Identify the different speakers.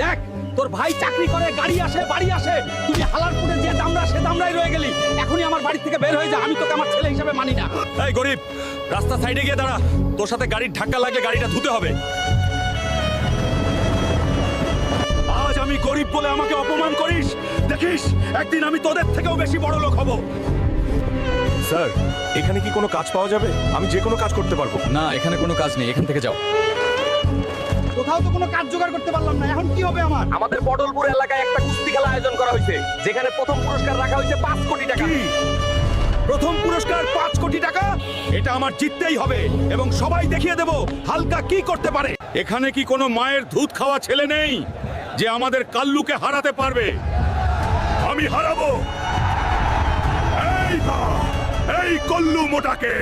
Speaker 1: দেখ তোর ভাই চাকরি করে, গাড়ি আসে, বাড়ি আসে, তুই হালারপুরে যে দামড়া সে দামড়াই রয়ে গেলি। এখনই আমার বাড়ি থেকে বের হয়ে যা, আমি তোকে আমার ছেলে হিসেবে মানি না।
Speaker 2: এই গরিব, রাস্তা সাইডে গিয়ে দাঁড়া, তোর সাথে গাড়ির ধাক্কা লাগলে গাড়িটা ধুতে হবে। আজ আমি গরিব বলে আমাকে অপমান করিস, দেখিস একদিন আমি তোদের থেকেও বেশি বড় লোক হব।
Speaker 3: স্যার, এখানে কি কোনো কাজ পাওয়া যাবে? আমি যে কোনো কাজ করতে পারবো।
Speaker 2: না, এখানে কোনো কাজ নেই, এখান থেকে যাও।
Speaker 1: কোথাও তো কোনো কাজ জোগাড় করতে পারলাম না, এখন কি হবে আমার?
Speaker 4: আমাদের পটলপুর এলাকায় একটা কুস্তি খেলা আয়োজন করা হয়েছে, যেখানে প্রথম পুরস্কার রাখা হয়েছে 5 কোটি টাকা।
Speaker 2: কি? প্রথম পুরস্কার 5 কোটি টাকা? এটা আমার জিততেই হবে এবং সবাই দেখিয়ে দেব হালকা কি করতে পারে। এখানে কি কোনো মায়ের দুধ খাওয়া ছেলে নেই যে আমাদের কাল্লুকে হারাতে পারবে? আমি হারাবো এই কল্লু মোটাকে।